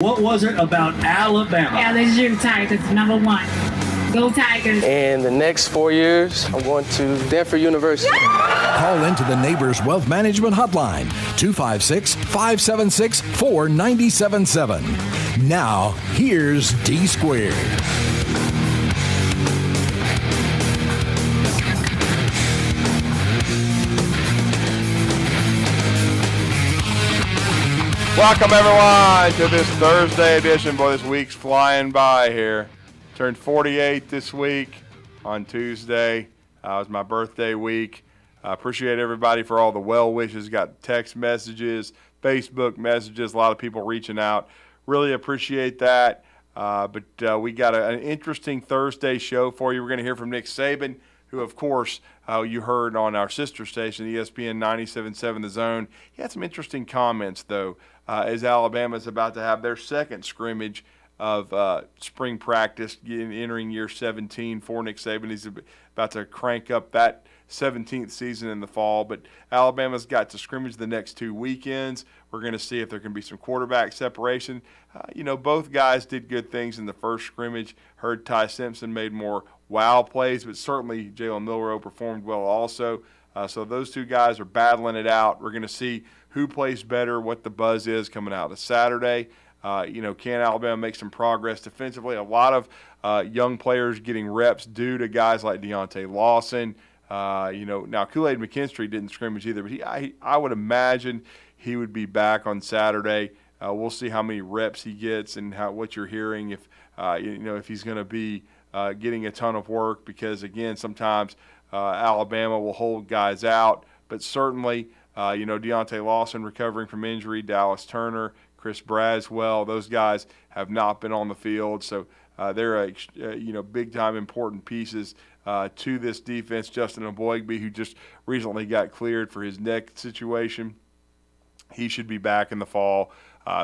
What was it about Alabama? LSU Tigers, #1. Go Tigers. In the next 4 years, I'm going to Stanford University. Call into the Neighbors Wealth Management Hotline, 256-576-4977. Now, here's D Squared. Welcome, everyone, to this Thursday edition. Boy, this week's flying by here. Turned 48 this week on Tuesday. It was my birthday week. I appreciate everybody for all the well wishes. Got text messages, Facebook messages, a lot of people reaching out. Really appreciate that. But we got an interesting Thursday show for you. We're going to hear from Nick Saban, who, of course, you heard on our sister station, ESPN 97.7 The Zone. He had some interesting comments, though, as Alabama's about to have their second scrimmage of spring practice entering year 17 for Nick Saban. He's about to crank up that 17th season in the fall, but Alabama's got to scrimmage the next 2 weekends. We're going to see if there can be some quarterback separation. Both guys did good things in the first scrimmage. Heard Ty Simpson made more wow plays, but certainly Jalen Milroe performed well also. So those two guys are battling it out. We're going to see who plays better, what the buzz is coming out of Saturday. Can Alabama make some progress defensively? A lot of young players getting reps due to guys like Deontay Lawson. Now Kool-Aid McKinstry didn't scrimmage either, but I would imagine he would be back on Saturday. We'll see how many reps he gets and what you're hearing if he's going to be getting a ton of work, because again, sometimes Alabama will hold guys out, but certainly Deontay Lawson recovering from injury, Dallas Turner, Chris Braswell, those guys have not been on the field, so they're big time important pieces to this defense. Justin Aboigbe, who just recently got cleared for his neck situation, he should be back in the fall.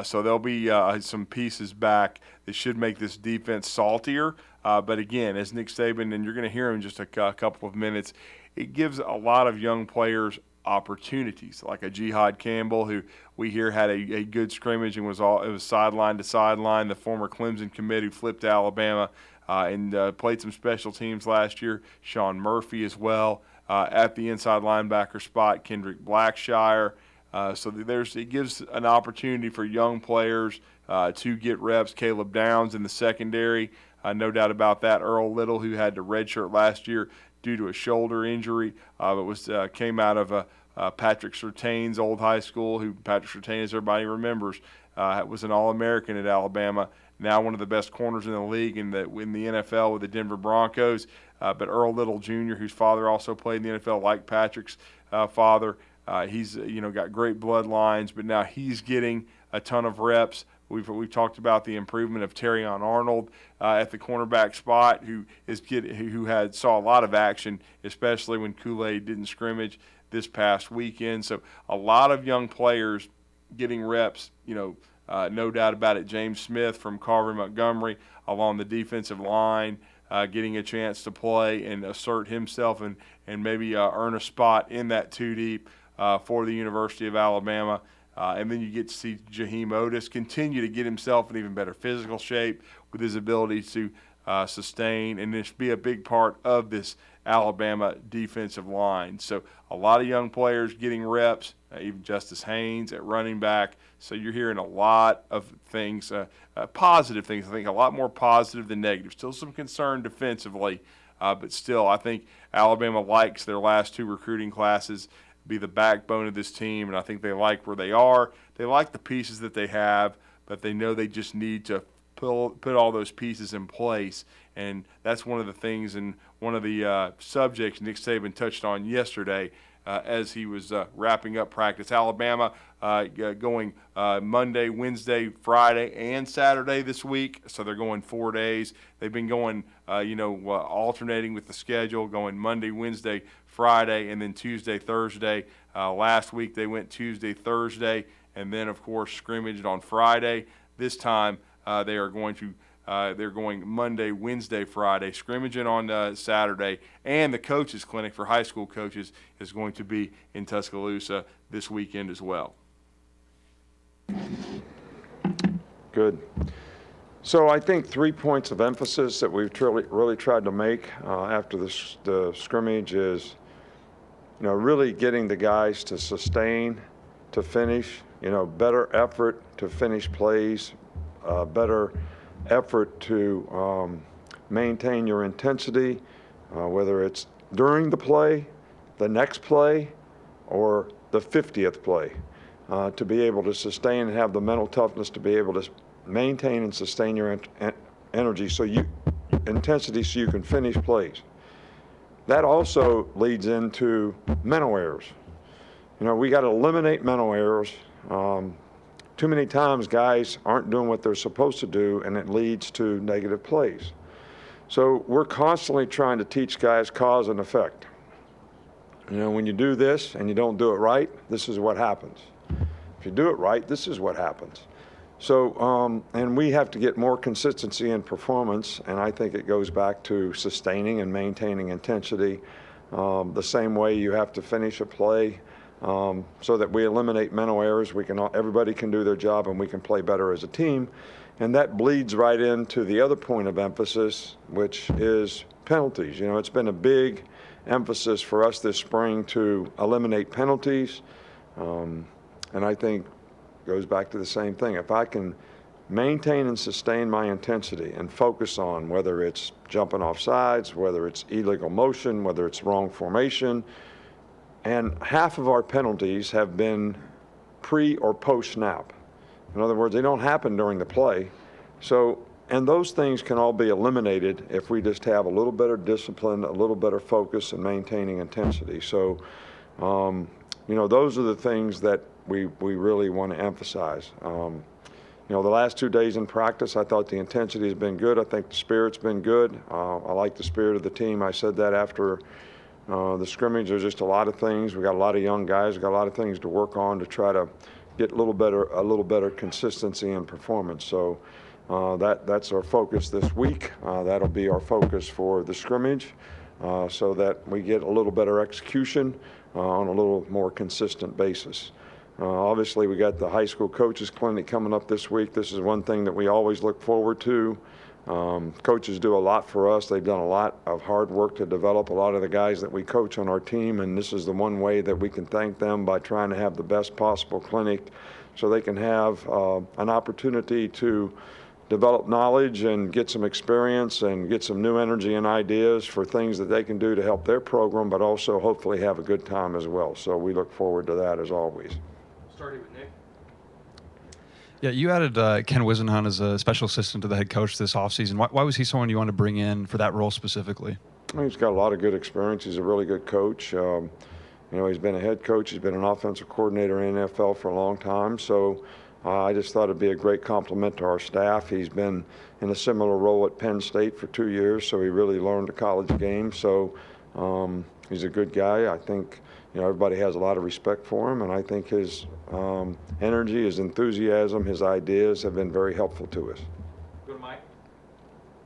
So there'll be some pieces back that should make this defense saltier. But again, as Nick Saban, and you're going to hear him in just a couple of minutes, it gives a lot of young players opportunities, like a Jihad Campbell, who we hear had a good scrimmage and was sideline to sideline. The former Clemson commit who flipped to Alabama and played some special teams last year. Sean Murphy as well at the inside linebacker spot. Kendrick Blackshire. So it gives an opportunity for young players to get reps. Caleb Downs in the secondary, no doubt about that. Earl Little, who had to redshirt last year due to a shoulder injury, but came out of Patrick Surtain's old high school, who Patrick Surtain, as everybody remembers, was an All-American at Alabama, now one of the best corners in the league in the NFL with the Denver Broncos. But Earl Little Jr., whose father also played in the NFL, like Patrick's father, he's got great bloodlines, but now he's getting a ton of reps. We've talked about the improvement of Terrion Arnold at the cornerback spot, who saw a lot of action, especially when Kool-Aid didn't scrimmage this past weekend. So a lot of young players getting reps. No doubt about it. James Smith from Carver Montgomery along the defensive line, getting a chance to play and assert himself and maybe earn a spot in that 2 deep for the University of Alabama. And then you get to see Jaheim Otis continue to get himself in even better physical shape with his ability to sustain and just be a big part of this Alabama defensive line. So a lot of young players getting reps, even Justice Haynes at running back. So you're hearing a lot of things, positive things. I think a lot more positive than negative. Still some concern defensively, but still I think Alabama likes their last 2 recruiting classes be the backbone of this team, and I think they like where they are. They like the pieces that they have, but they know they just need to put all those pieces in place, and that's one of the things and one of the subjects Nick Saban touched on yesterday as he was wrapping up practice. Alabama going Monday, Wednesday, Friday, and Saturday this week, so they're going 4 days. They've been going, alternating with the schedule, going Monday, Wednesday, Friday, and then Tuesday, Thursday. Last week they went Tuesday, Thursday, and then, of course, scrimmaged on Friday. This time they're going Monday, Wednesday, Friday, scrimmaging on Saturday, and the coaches clinic for high school coaches is going to be in Tuscaloosa this weekend as well. Good. So I think 3 points of emphasis that we've really tried to make after the scrimmage is, really getting the guys to sustain, to finish, better effort to finish plays, better effort to maintain your intensity, whether it's during the play, the next play, or the 50th play, to be able to sustain and have the mental toughness to be able to maintain and sustain your energy, intensity, so you can finish plays. That also leads into mental errors. We got to eliminate mental errors. Too many times guys aren't doing what they're supposed to do, and it leads to negative plays. So we're constantly trying to teach guys cause and effect. When you do this and you don't do it right, this is what happens. If you do it right, this is what happens. So, and we have to get more consistency in performance, and I think it goes back to sustaining and maintaining intensity. The same way you have to finish a play, so that we eliminate mental errors. Everybody can do their job, and we can play better as a team. And that bleeds right into the other point of emphasis, which is penalties. It's been a big emphasis for us this spring to eliminate penalties. And I think it goes back to the same thing. If I can maintain and sustain my intensity and focus on whether it's jumping off sides, whether it's illegal motion, whether it's wrong formation, and half of our penalties have been pre or post snap. In other words, they don't happen during the play. And those things can all be eliminated if we just have a little better discipline, a little better focus, and maintaining intensity. So, those are the things that we really want to emphasize. The last 2 days in practice, I thought the intensity has been good. I think the spirit's been good. I like the spirit of the team. I said that after the scrimmage. There's just a lot of things. We got a lot of young guys. We got a lot of things to work on to try to get a little better consistency in performance. So that's our focus this week. That'll be our focus for the scrimmage, so that we get a little better execution on a little more consistent basis. Obviously, we got the high school coaches clinic coming up this week. This is one thing that we always look forward to. Coaches do a lot for us. They've done a lot of hard work to develop a lot of the guys that we coach on our team, and this is the one way that we can thank them, by trying to have the best possible clinic so they can have an opportunity to develop knowledge and get some experience and get some new energy and ideas for things that they can do to help their program, but also hopefully have a good time as well. So we look forward to that as always. Starting with Nick. Yeah, you added Ken Wisenhunt as a special assistant to the head coach this offseason. Why was he someone you wanted to bring in for that role specifically? He's got a lot of good experience. He's a really good coach. He's been a head coach. He's been an offensive coordinator in the NFL for a long time. So I just thought it'd be a great compliment to our staff. He's been in a similar role at Penn State for 2 years, so he really learned the college game. So he's a good guy. I think everybody has a lot of respect for him, and I think his energy, his enthusiasm, his ideas have been very helpful to us. Go to Mike.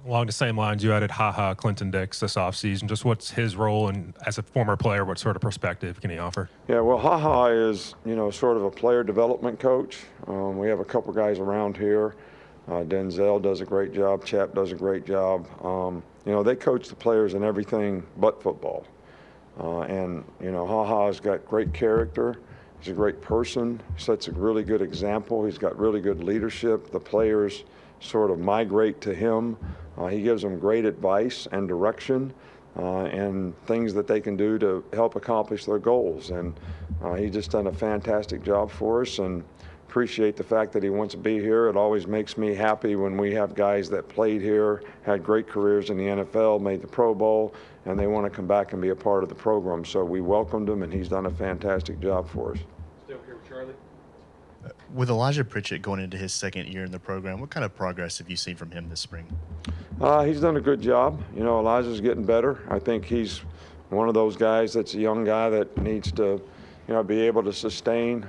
Along the same lines, you added Clinton Dix this offseason. Just what's his role, and as a former player, what sort of perspective can he offer? Yeah, well, is, sort of a player development coach. We have a couple guys around here. Denzel does a great job. Chap does a great job. They coach the players in everything but football. And has got great character. He's a great person. He sets a really good example. He's got really good leadership. The players sort of migrate to him. He gives them great advice and direction and things that they can do to help accomplish their goals. And he's just done a fantastic job for us, and appreciate the fact that he wants to be here. It always makes me happy when we have guys that played here, had great careers in the NFL, made the Pro Bowl, and they want to come back and be a part of the program. So we welcomed him, and he's done a fantastic job for us. Still here with Charlie. With Elijah Pritchett going into his second year in the program, what kind of progress have you seen from him this spring? He's done a good job. Elijah's getting better. I think he's one of those guys that's a young guy that needs to be able to sustain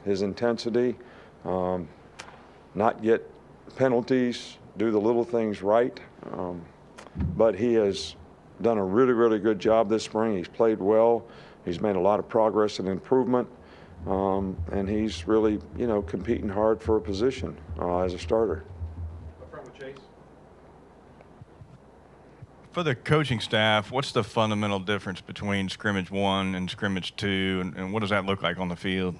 his intensity, not get penalties, do the little things right. But he has done a really, really good job this spring. He's played well. He's made a lot of progress and improvement. and he's really, competing hard for a position as a starter. For the coaching staff, what's the fundamental difference between scrimmage 1 and scrimmage 2, and what does that look like on the field?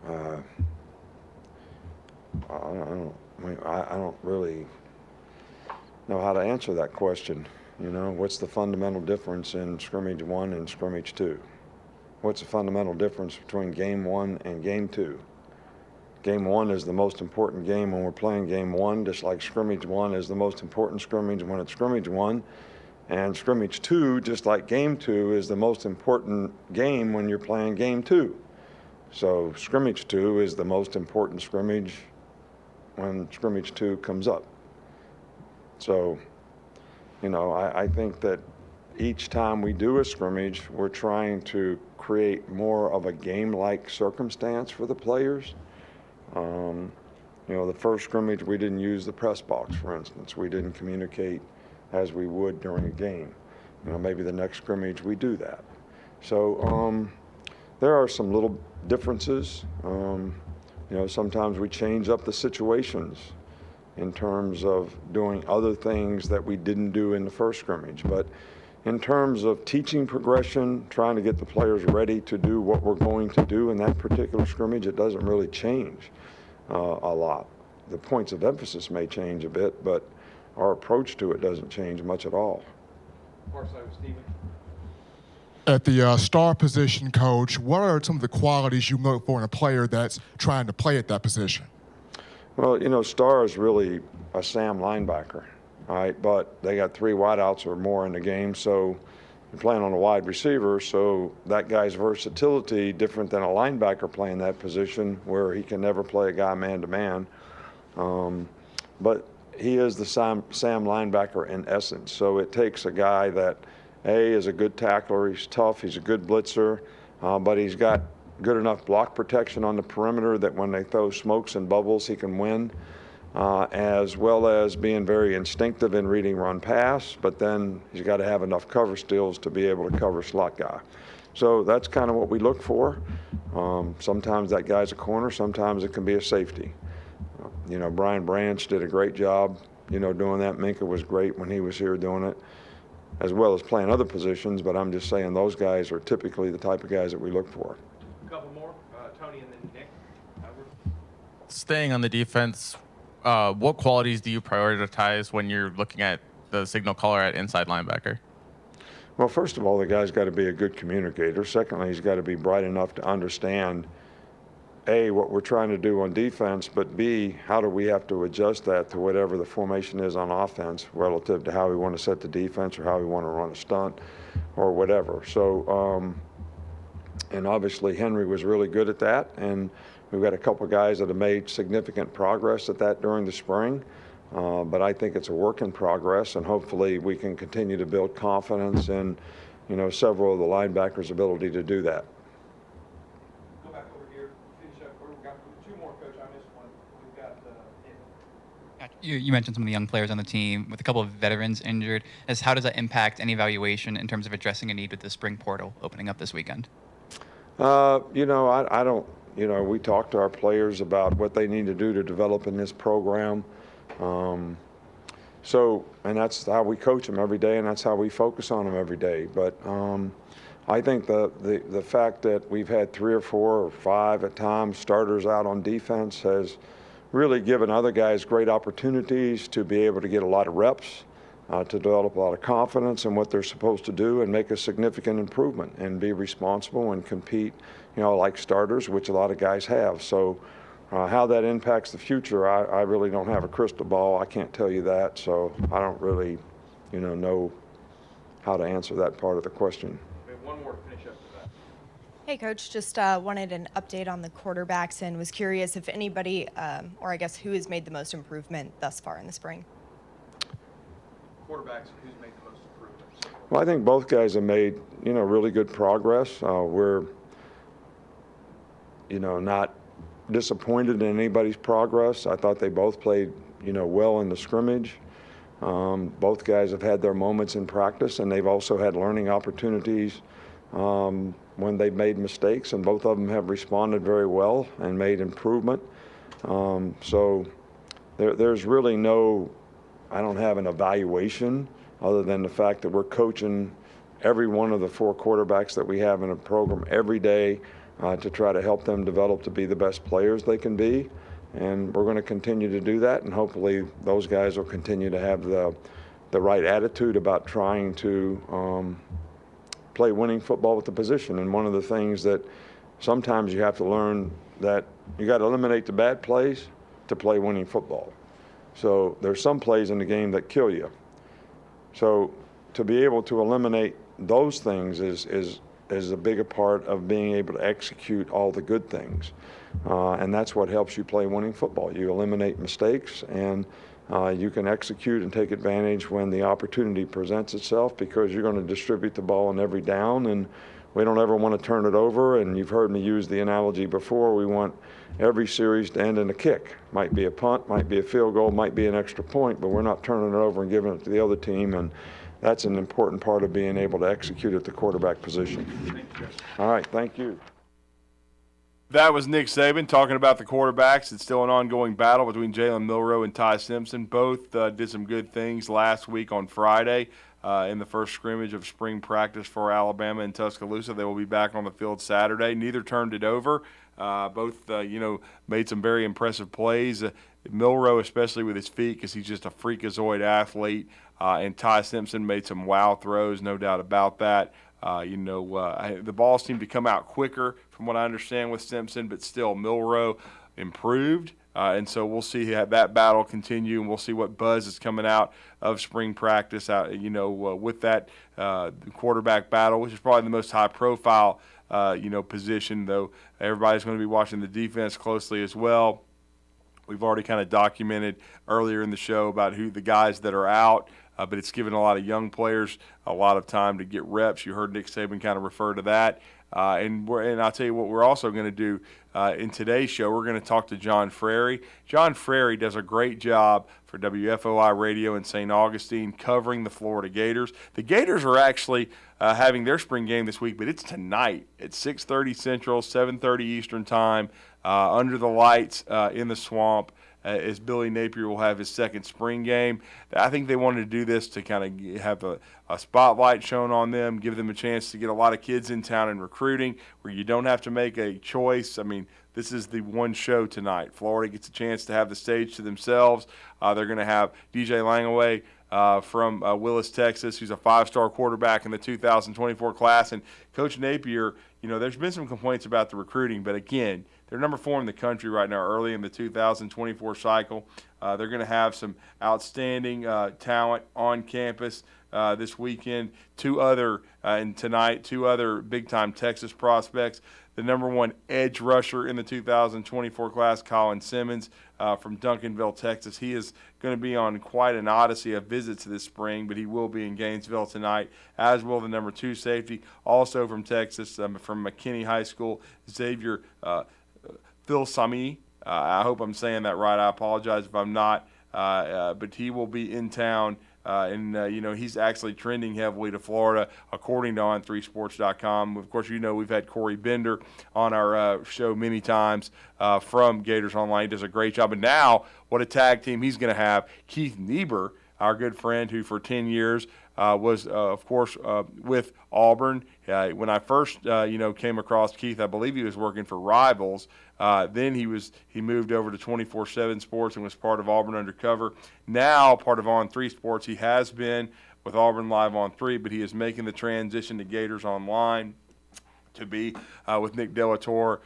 I don't really know how to answer that question. What's the fundamental difference in scrimmage 1 and scrimmage 2? What's the fundamental difference between game 1 and game 2? Game 1 is the most important game when we're playing game 1, just like scrimmage 1 is the most important scrimmage when it's scrimmage 1. And scrimmage 2, just like game 2, is the most important game when you're playing game 2. So scrimmage 2 is the most important scrimmage when scrimmage 2 comes up. So, I think that each time we do a scrimmage, we're trying to create more of a game-like circumstance for the players. The first scrimmage, we didn't use the press box, for instance. We didn't communicate as we would during a game. Maybe the next scrimmage we do that. So there are some little differences. Sometimes we change up the situations in terms of doing other things that we didn't do in the first scrimmage. But in terms of teaching progression, trying to get the players ready to do what we're going to do in that particular scrimmage, it doesn't really change a lot. The points of emphasis may change a bit, but our approach to it doesn't change much at all. At the star position, Coach, what are some of the qualities you look for in a player that's trying to play at that position? Well, star is really a Sam linebacker, all right? But they got 3 wideouts or more in the game, so you're playing on a wide receiver, so that guy's versatility different than a linebacker playing that position where he can never play a guy man-to-man. But he is the Sam linebacker in essence. So it takes a guy that, is a good tackler, he's tough, he's a good blitzer, but he's got good enough block protection on the perimeter that when they throw smokes and bubbles, he can win, as well as being very instinctive in reading run pass, but then he's got to have enough cover skills to be able to cover slot guy. So that's kind of what we look for. Sometimes that guy's a corner, sometimes it can be a safety. Brian Branch did a great job, doing that. Minka was great when he was here doing it, as well as playing other positions, but I'm just saying those guys are typically the type of guys that we look for. A couple more, Tony and then Nick. Staying on the defense, what qualities do you prioritize when you're looking at the signal caller at inside linebacker? Well, first of all, the guy's got to be a good communicator. Secondly, he's got to be bright enough to understand, A, what we're trying to do on defense, but B, how do we have to adjust that to whatever the formation is on offense relative to how we want to set the defense or how we want to run a stunt or whatever. So, and obviously Henry was really good at that, and we've got a couple guys that have made significant progress at that during the spring. But I think it's a work in progress, and hopefully we can continue to build confidence in, several of the linebackers' ability to do that. Go back over here, finish up. We've got 2 more, Coach. I missed one. We've got You mentioned some of the young players on the team with a couple of veterans injured. How does that impact any evaluation in terms of addressing a need with the spring portal opening up this weekend? I don't. We talk to our players about what they need to do to develop in this program. And that's how we coach them every day, and that's how we focus on them every day. But I think the fact that we've had 3 or 4 or 5 at times starters out on defense has really given other guys great opportunities to be able to get a lot of reps, to develop a lot of confidence in what they're supposed to do and make a significant improvement and be responsible and compete, like starters, which a lot of guys have. So how that impacts the future, I really don't have a crystal ball. I can't tell you that, so I don't really, know how to answer that part of the question. We have one more to finish up with that. Hey, Coach, just wanted an update on the quarterbacks and was curious if anybody, or I guess who has made the most improvement thus far in the spring? Quarterbacks, who's made the most improvements? Well, I think both guys have made, really good progress. We're, not disappointed in anybody's progress. I thought they both played, well in the scrimmage. Both guys have had their moments in practice, and they've also had learning opportunities, when they've made mistakes, and both of them have responded very well and made improvement. So there's really no, I don't have an evaluation other than the fact that we're coaching every one of the 4 quarterbacks that we have in a program every day to try to help them develop to be the best players they can be. And we're going to continue to do that, and hopefully those guys will continue to have the right attitude about trying to play winning football with the position. And one of the things that sometimes you have to learn that you got to eliminate the bad plays to play winning football. So there's some plays in the game that kill you. So to be able to eliminate those things is a bigger part of being able to execute all the good things. And that's what helps you play winning football. You eliminate mistakes, and you can execute and take advantage when the opportunity presents itself, because you're going to distribute the ball on every down, and we don't ever want to turn it over. And you've heard me use the analogy before. We want every series to end in a kick. Might be a punt, might be a field goal, might be an extra point, but we're not turning it over and giving it to the other team. And that's an important part of being able to execute at the quarterback position. All right, thank you. That was Nick Saban talking about the quarterbacks. It's still an ongoing battle between Jalen Milroe and Ty Simpson. Both did some good things last week on Friday in the first scrimmage of spring practice for Alabama in Tuscaloosa. They will be back on the field Saturday. Neither turned it over. Both, made some very impressive plays. Milroe, especially with his feet, because he's just a freakazoid athlete. And Ty Simpson made some wow throws, no doubt about that. The ball seemed to come out quicker, from what I understand, with Simpson, but still Milroe improved. And so we'll see that battle continue, and we'll see what buzz is coming out of spring practice, with that quarterback battle, which is probably the most high-profile, position, though everybody's going to be watching the defense closely as well. We've already kind of documented earlier in the show about who the guys that are out. But it's given a lot of young players a lot of time to get reps. You heard Nick Saban kind of refer to that. And I'll tell you what we're also going to do in today's show. We're going to talk to John Frary. John Frary does a great job for WFOI Radio in St. Augustine covering the Florida Gators. The Gators are actually having their spring game this week, but it's tonight at 6:30 Central, 7:30 Eastern Time, under the lights in the swamp. As Billy Napier will have his second spring game. I think they wanted to do this to kind of have a spotlight shown on them, give them a chance to get a lot of kids in town and recruiting where you don't have to make a choice. I mean, this is the one show tonight. Florida gets a chance to have the stage to themselves. They're going to have DJ Langaway from Willis, Texas, who's a 5-star quarterback in the 2024 class. And Coach Napier, there's been some complaints about the recruiting, but again, they're number 4 in the country right now, early in the 2024 cycle. They're going to have some outstanding talent on campus this weekend. Two other big-time Texas prospects. The number 1 edge rusher in the 2024 class, Colin Simmons from Duncanville, Texas. He is going to be on quite an odyssey of visits this spring, but he will be in Gainesville tonight, as will the number 2 safety, also from Texas, from McKinney High School, Xavier Phil Sami. I hope I'm saying that right. I apologize if I'm not. But he will be in town, and he's actually trending heavily to Florida, according to On3Sports.com. Of course, we've had Corey Bender on our show many times from Gators Online. He does a great job. And now, what a tag team he's going to have. Keith Niebuhr, our good friend, who for 10 years was, of course, with Auburn. When I first, came across Keith, I believe he was working for Rivals. Then he moved over to 24/7 Sports and was part of Auburn Undercover. Now part of On3 Sports. He has been with Auburn Live on 3, but he is making the transition to Gators Online to be with Nick Delatorre,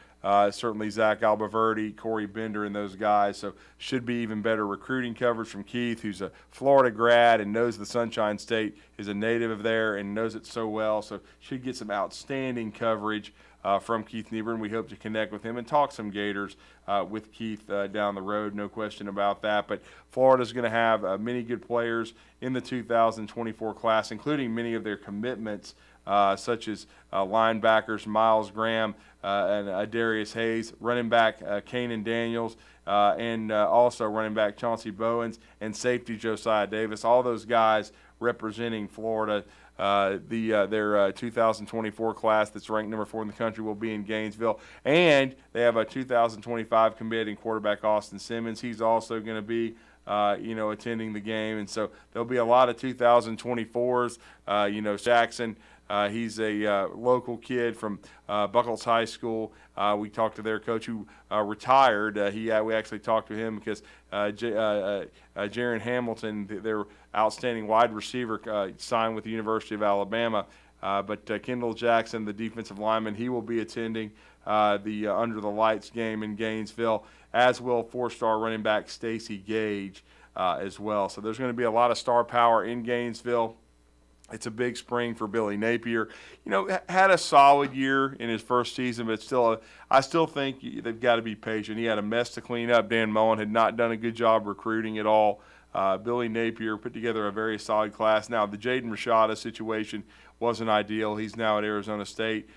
certainly Zach Albaverdi, Corey Bender, and those guys. So should be even better recruiting coverage from Keith, who's a Florida grad and knows the Sunshine State, is a native of there and knows it so well. So should get some outstanding coverage from Keith Niebuhr, and we hope to connect with him and talk some Gators with Keith down the road, no question about that. But Florida's going to have many good players in the 2024 class, including many of their commitments, such as linebackers Miles Graham and Darius Hayes, running back Kanan Daniels, and also running back Chauncey Bowens, and safety Josiah Davis. All those guys representing Florida. Their 2024 class that's ranked number 4 in the country will be in Gainesville. And they have a 2025 commit in quarterback Austin Simmons. He's also going to be attending the game. And so there'll be a lot of 2024s. Jackson, he's a local kid from Buckles High School. We talked to their coach who retired. We actually talked to him because Jaron Hamilton, their outstanding wide receiver, signed with the University of Alabama. But Kendall Jackson, the defensive lineman, he will be attending the Under the Lights game in Gainesville, as will 4-star running back Stacy Gage as well. So there's going to be a lot of star power in Gainesville. It's a big spring for Billy Napier. Had a solid year in his first season, but I still think they've got to be patient. He had a mess to clean up. Dan Mullen had not done a good job recruiting at all. Billy Napier put together a very solid class. Now, the Jaden Rashada situation wasn't ideal. He's now at Arizona State.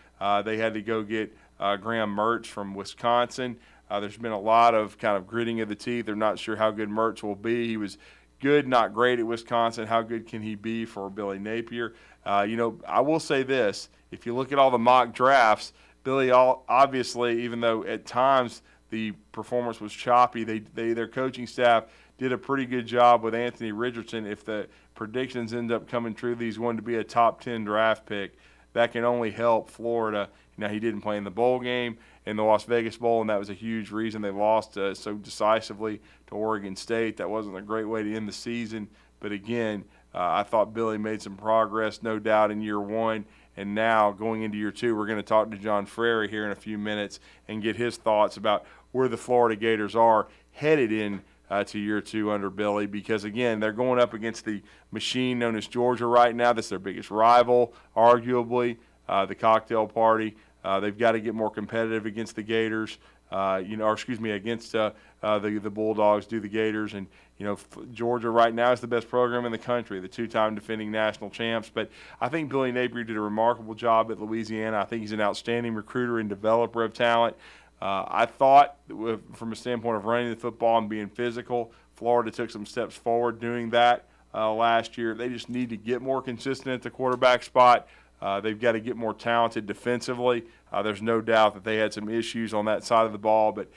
They had to go get Graham Mertz from Wisconsin. There's been a lot of kind of gritting of the teeth. They're not sure how good Mertz will be. He was good, not great at Wisconsin. How good can he be for Billy Napier? I will say this. If you look at all the mock drafts, Billy obviously, even though at times the performance was choppy, their coaching staff did a pretty good job with Anthony Richardson. If the predictions end up coming true, he's going to be a top 10 draft pick. That can only help Florida. Now, he didn't play in the bowl game, in the Las Vegas Bowl, and that was a huge reason they lost so decisively to Oregon State. That wasn't a great way to end the season. But again, I thought Billy made some progress, no doubt, in year one. And now, going into year two, we're going to talk to John Frary here in a few minutes and get his thoughts about where the Florida Gators are headed in to year two under Billy, because, again, they're going up against the machine known as Georgia right now. That's their biggest rival, arguably, the cocktail party. They've got to get more competitive against the Gators, against the Bulldogs, the Gators. And, Georgia right now is the best program in the country, the two-time defending national champs. But I think Billy Napier did a remarkable job at Louisiana. I think he's an outstanding recruiter and developer of talent. I thought, from a standpoint of running the football and being physical, Florida took some steps forward doing that last year. They just need to get more consistent at the quarterback spot. They've got to get more talented defensively. There's no doubt that they had some issues on that side of the ball, but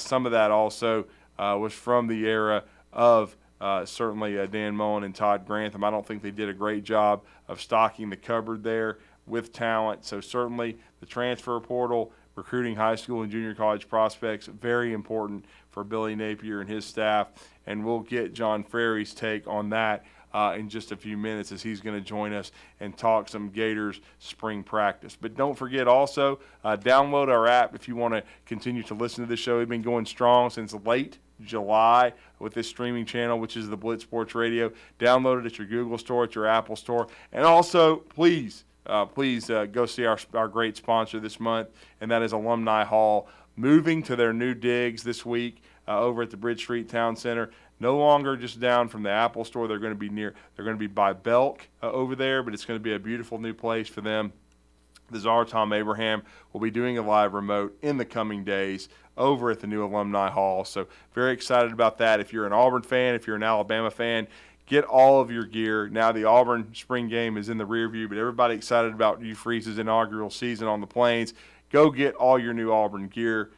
some of that also was from the era of certainly Dan Mullen and Todd Grantham. I don't think they did a great job of stocking the cupboard there with talent. So certainly the transfer portal, recruiting high school and junior college prospects, very important for Billy Napier and his staff. And we'll get John Frary's take on that in just a few minutes, as he's going to join us and talk some Gators spring practice. But don't forget also, download our app if you want to continue to listen to the show. We've been going strong since late July with this streaming channel, which is the Blitz Sports Radio. Download it at your Google store, at your Apple store. And also, please go see our great sponsor this month, and that is Alumni Hall, moving to their new digs this week over at the Bridge Street Town Center. No longer just down from the Apple store. They're going to be by Belk over there, but it's going to be a beautiful new place for them. The czar, Tom Abraham, will be doing a live remote in the coming days over at the new Alumni Hall. So very excited about that. If you're an Auburn fan, if you're an Alabama fan, get all of your gear. Now the Auburn spring game is in the rear view, but everybody excited about Hugh Freeze's inaugural season on the Plains. Go get all your new Auburn gear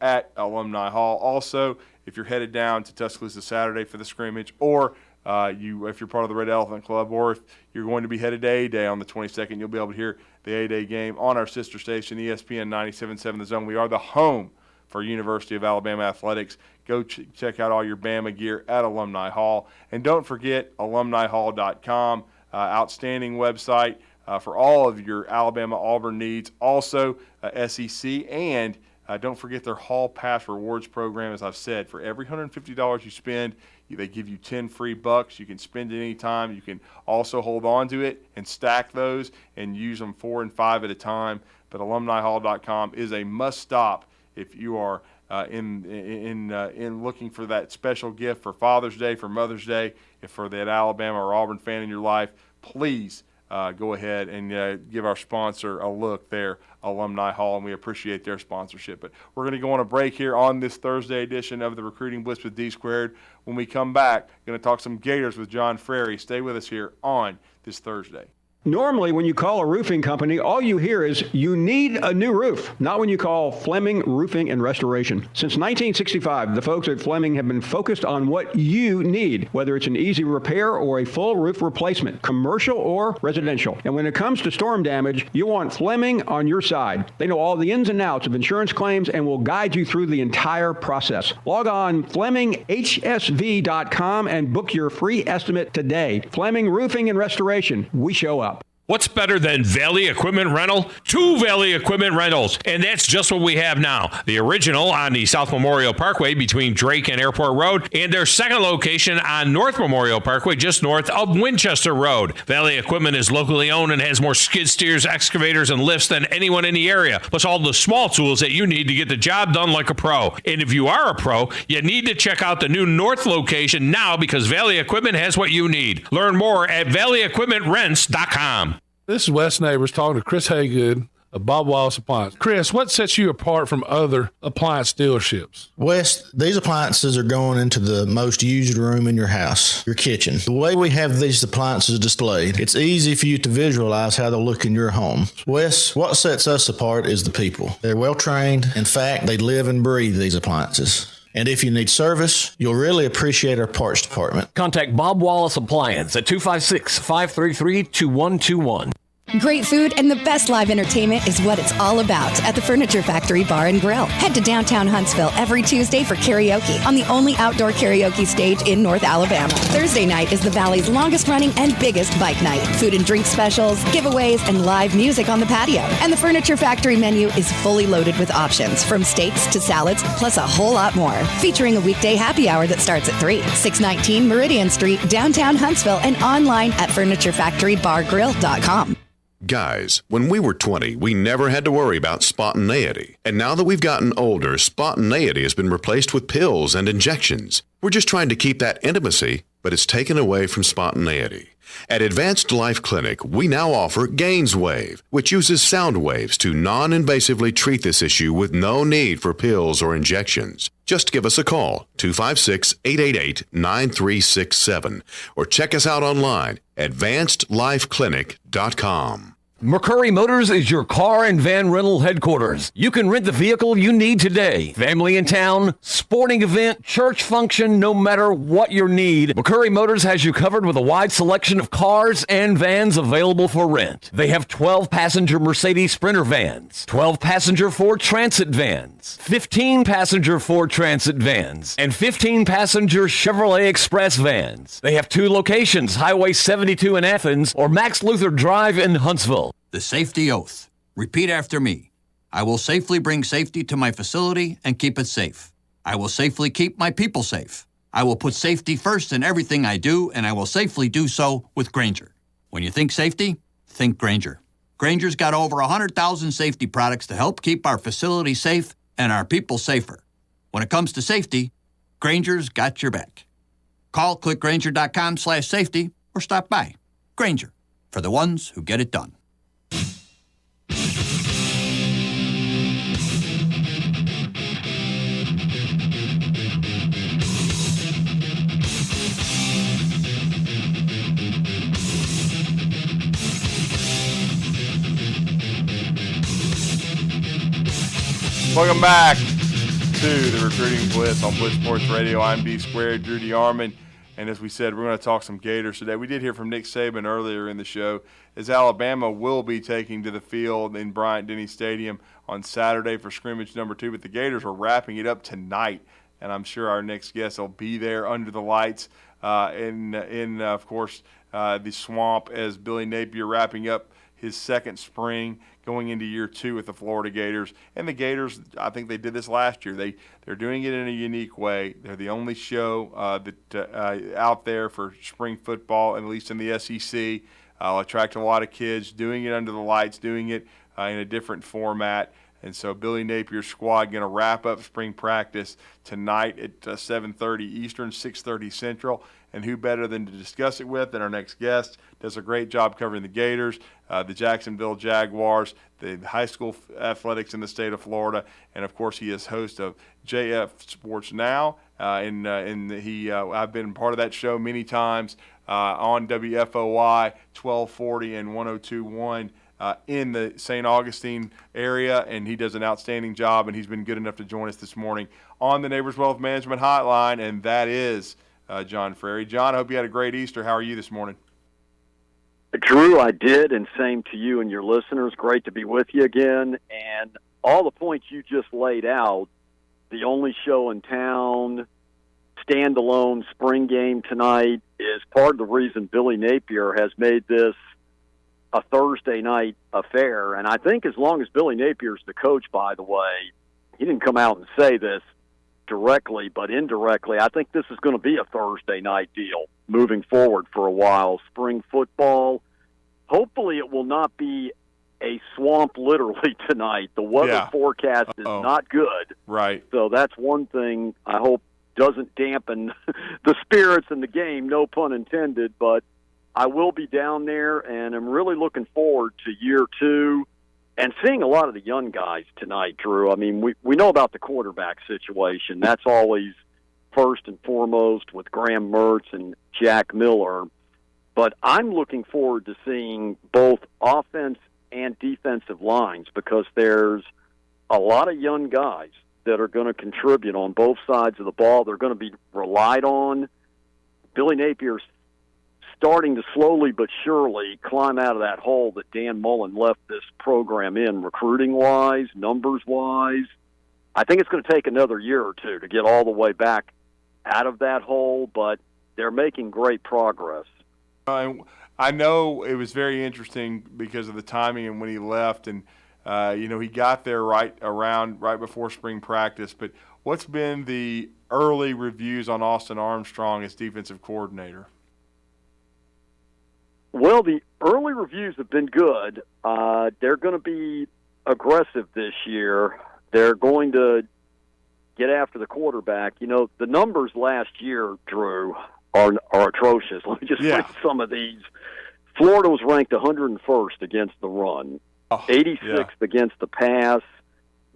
at Alumni Hall. Also, if you're headed down to Tuscaloosa Saturday for the scrimmage, or if you're part of the Red Elephant Club, or if you're going to be headed to A-Day on the 22nd, you'll be able to hear the A-Day game on our sister station, ESPN 97.7 The Zone. We are the home for University of Alabama Athletics. Go check out all your Bama gear at Alumni Hall. And don't forget alumnihall.com, outstanding website for all of your Alabama-Auburn needs. Also, SEC, and don't forget their Hall Pass Rewards program. As I've said, for every $150 you spend, they give you 10 free bucks. You can spend it anytime. You can also hold on to it and stack those and use them 4 and 5 at a time. But alumnihall.com is a must-stop if you are in looking for that special gift for Father's Day, for Mother's Day. If for that Alabama or Auburn fan in your life, please go ahead and give our sponsor a look there, Alumni Hall, and we appreciate their sponsorship. But we're going to go on a break here on this Thursday edition of the Recruiting Blitz with D Squared. When we come back, going to talk some Gators with John Frary. Stay with us here on this Thursday. Normally, when you call a roofing company, all you hear is, you need a new roof. Not when you call Fleming Roofing and Restoration. Since 1965, the folks at Fleming have been focused on what you need, whether it's an easy repair or a full roof replacement, commercial or residential. And when it comes to storm damage, you want Fleming on your side. They know all the ins and outs of insurance claims and will guide you through the entire process. Log on FlemingHSV.com and book your free estimate today. Fleming Roofing and Restoration. We show up. What's better than Valley Equipment Rental? 2 Valley Equipment Rentals, and that's just what we have now. The original on the South Memorial Parkway between Drake and Airport Road, and their second location on North Memorial Parkway just north of Winchester Road. Valley Equipment is locally owned and has more skid steers, excavators, and lifts than anyone in the area, plus all the small tools that you need to get the job done like a pro. And if you are a pro, you need to check out the new North location now because Valley Equipment has what you need. Learn more at valleyequipmentrents.com. This is Wes Neighbors talking to Chris Haygood of Bob Wallace Appliance. Chris, what sets you apart from other appliance dealerships? Wes, these appliances are going into the most used room in your house, your kitchen. The way we have these appliances displayed, it's easy for you to visualize how they'll look in your home. Wes, what sets us apart is the people. They're well trained. In fact, they live and breathe these appliances. And if you need service, you'll really appreciate our parts department. Contact Bob Wallace Appliance at 256-533-2121. Great food and the best live entertainment is what it's all about at the Furniture Factory Bar and Grill. Head to downtown Huntsville every Tuesday for karaoke on the only outdoor karaoke stage in North Alabama. Thursday night is the Valley's longest running and biggest bike night. Food and drink specials, giveaways, and live music on the patio. And the Furniture Factory menu is fully loaded with options from steaks to salads, plus a whole lot more. Featuring a weekday happy hour that starts at 3. 619 Meridian Street, downtown Huntsville, and online at FurnitureFactoryBarGrill.com. Guys, when we were 20, we never had to worry about spontaneity. And now that we've gotten older, spontaneity has been replaced with pills and injections. We're just trying to keep that intimacy, but it's taken away from spontaneity. At Advanced Life Clinic, we now offer GainsWave, which uses sound waves to non-invasively treat this issue with no need for pills or injections. Just give us a call, 256-888-9367, or check us out online, advancedlifeclinic.com. McCurry Motors is your car and van rental headquarters. You can rent the vehicle you need today. Family in town, sporting event, church function, no matter what your need, McCurry Motors has you covered with a wide selection of cars and vans available for rent. They have 12-passenger Mercedes Sprinter vans, 12-passenger Ford Transit vans, 15-passenger Ford Transit vans, and 15-passenger Chevrolet Express vans. They have 2 locations, Highway 72 in Athens or Max Luther Drive in Huntsville. The safety oath. Repeat after me. I will safely bring safety to my facility and keep it safe. I will safely keep my people safe. I will put safety first in everything I do, and I will safely do so with Grainger. When you think safety, think Grainger. Grainger's got over 100,000 safety products to help keep our facility safe and our people safer. When it comes to safety, Grainger's got your back. Call clickgrainger.com/safety or stop by. Grainger, for the ones who get it done. Welcome back to the Recruiting Blitz on Blitz Sports Radio. I'm D Squared, Drew DeArmond, and as we said, we're going to talk some Gators today. We did hear from Nick Saban earlier in the show as Alabama will be taking to the field in Bryant-Denny Stadium on Saturday for scrimmage number 2, but the Gators are wrapping it up tonight, and I'm sure our next guest will be there under the lights in of course, the swamp as Billy Napier wrapping up his second spring going into year 2 with the Florida Gators. And the Gators, I think they did this last year. They're doing it in a unique way. They're the only show out there for spring football, at least in the SEC. Attract a lot of kids, doing it under the lights, doing it in a different format. And so Billy Napier's squad going to wrap up spring practice tonight at 7:30 Eastern, 6:30 Central. And who better than to discuss it with than our next guest? Does a great job covering the Gators, the Jacksonville Jaguars, the high school athletics in the state of Florida, and of course he is host of JF Sports Now. I've been part of that show many times on WFOI 1240 and 102.1. In the St. Augustine area, and he does an outstanding job, and he's been good enough to join us this morning on the Neighbors Wealth Management Hotline, and that is John Frary. John, I hope you had a great Easter. How are you this morning? Drew, I did, and same to you and your listeners. Great to be with you again. And all the points you just laid out, the only show in town, standalone spring game tonight, is part of the reason Billy Napier has made this a Thursday night affair. And I think as long as Billy Napier's the coach, by the way, he didn't come out and say this directly, but indirectly, I think this is going to be a Thursday night deal moving forward for a while. Spring football, hopefully it will not be a swamp literally tonight. The weather forecast is not good. Right. So that's one thing I hope doesn't dampen the spirits in the game, no pun intended, but I will be down there, and I'm really looking forward to year two and seeing a lot of the young guys tonight, Drew. I mean, we know about the quarterback situation. That's always first and foremost with Graham Mertz and Jack Miller. But I'm looking forward to seeing both offense and defensive lines because there's a lot of young guys that are going to contribute on both sides of the ball. They're going to be relied on. Billy Napier's starting to slowly but surely climb out of that hole that Dan Mullen left this program in, recruiting-wise, numbers-wise. I think it's going to take another year or two to get all the way back out of that hole, but they're making great progress. I know it was very interesting because of the timing and when he left, and he got there right before spring practice. But what's been the early reviews on Austin Armstrong as defensive coordinator? Well, the early reviews have been good. They're going to be aggressive this year. They're going to get after the quarterback. You know, the numbers last year, Drew, are atrocious. Let me just read some of these. Florida was ranked 101st against the run, 86th against the pass,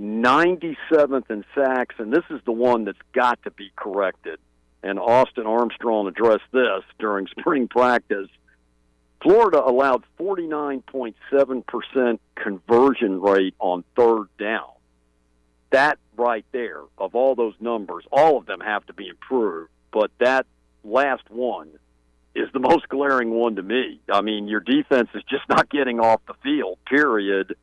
97th in sacks, and this is the one that's got to be corrected. And Austin Armstrong addressed this during spring practice. Florida allowed 49.7% conversion rate on third down. That right there, of all those numbers, all of them have to be improved, but that last one is the most glaring one to me. I mean, your defense is just not getting off the field, period.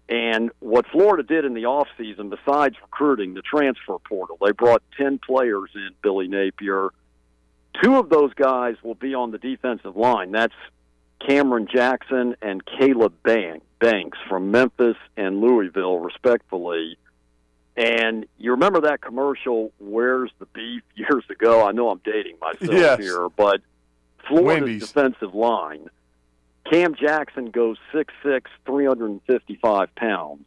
And what Florida did in the offseason, besides recruiting, the transfer portal, they brought 10 players in, Billy Napier. 2 of those guys will be on the defensive line. That's Cameron Jackson and Caleb Banks from Memphis and Louisville, respectfully. And you remember that commercial, Where's the Beef, years ago? I know I'm dating myself here, but Florida's defensive line, Cam Jackson goes 6'6", 355 pounds.